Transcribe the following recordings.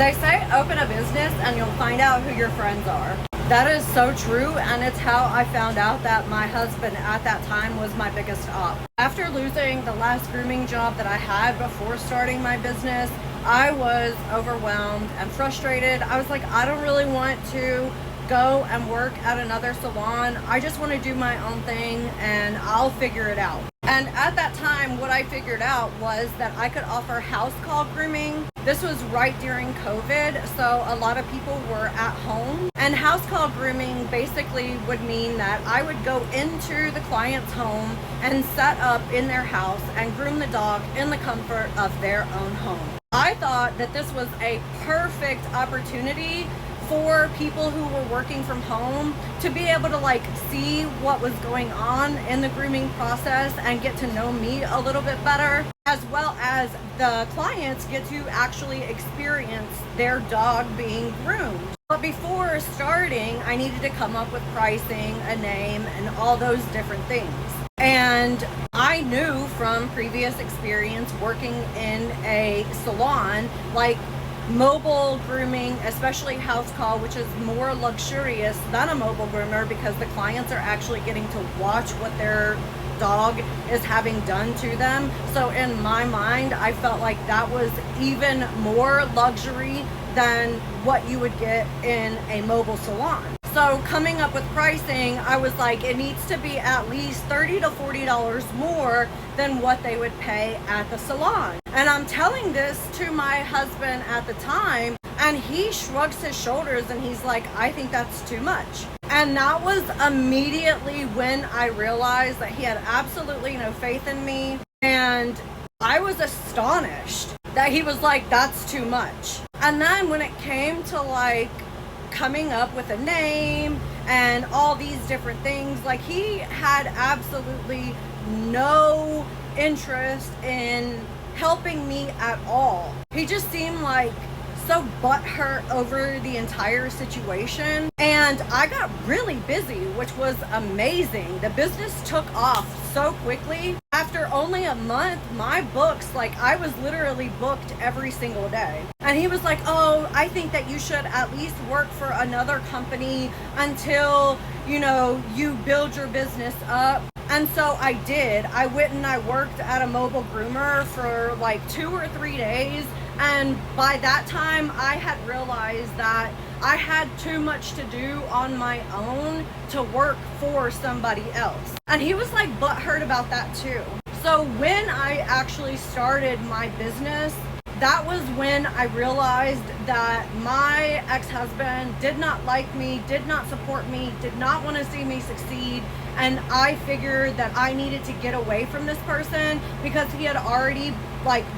They say open a business and you'll find out who your friends are. That is so true, and it's how I found out that my husband at that time was my biggest op. After losing the last grooming job that I had before starting my business, I was overwhelmed and frustrated. I was like, I don't really want to go and work at another salon. I just want to do my own thing and I'll figure it out. And at that time, what I figured out was that I could offer house call grooming. This was right during COVID, so a lot of people were at home. And house call grooming basically would mean that I would go into the client's home and set up in their house and groom the dog in the comfort of their own home. I thought that this was a perfect opportunity for people who were working from home to be able to see what was going on in the grooming process and get to know me a little bit better, as well as the clients get to actually experience their dog being groomed. But before starting, I needed to come up with pricing, a name, and all those different things. And I knew from previous experience working in a salon, mobile grooming, especially house call, which is more luxurious than a mobile groomer because the clients are actually getting to watch what their dog is having done to them. So in my mind, I felt like that was even more luxury than what you would get in a mobile salon. So coming up with pricing, I was like, it needs to be at least $30 to $40 more than what they would pay at the salon. And I'm telling this to my husband at the time, and he shrugs his shoulders and he's like, I think that's too much. And that was immediately when I realized that he had absolutely no faith in me. And I was astonished that he was like, that's too much. And then when it came to coming up with a name and all these different things, he had absolutely no interest in helping me at all. He just seemed so butthurt over the entire situation, and I got really busy, which was amazing. The business took off so quickly. After only a month, my books, I was literally booked every single day. And he was like, oh, I think that you should at least work for another company until, you build your business up. And so I did. I went and I worked at a mobile groomer for 2 or 3 days. And by that time, I had realized that I had too much to do on my own to work for somebody else. And he was butthurt about that too. So when I actually started my business, that was when I realized that my ex-husband did not like me, did not support me, did not want to see me succeed. And I figured that I needed to get away from this person because he had already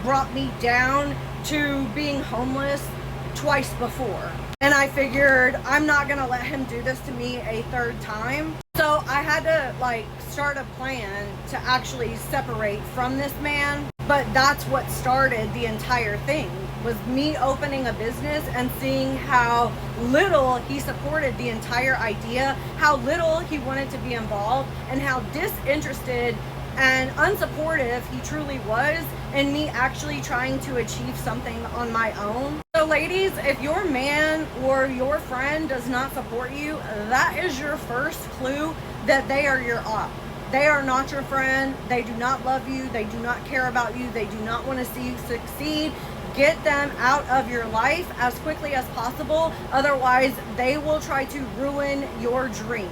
brought me down to being homeless twice before. And I figured I'm not gonna let him do this to me a third time. So I had to start a plan to actually separate from this man. But that's what started the entire thing, was me opening a business and seeing how little he supported the entire idea, how little he wanted to be involved, and how disinterested and unsupportive he truly was in me actually trying to achieve something on my own. So ladies, if your man or your friend does not support you, that is your first clue that they are your op. They are not your friend. They do not love you. They do not care about you. They do not want to see you succeed. Get them out of your life as quickly as possible. Otherwise, they will try to ruin your dreams.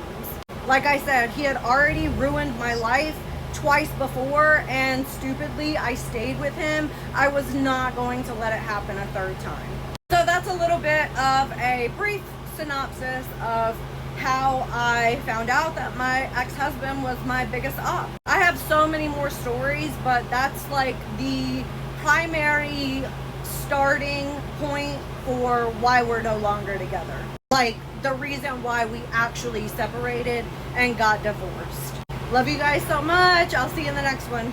Like I said, he had already ruined my life twice before, and stupidly I stayed with him. I was not going to let it happen a third time. So that's a little bit of a brief synopsis of how I found out that my ex-husband was my biggest op. I have so many more stories, but that's the primary starting point for why we're no longer together. The reason why we actually separated and got divorced. Love you guys so much. I'll see you in the next one.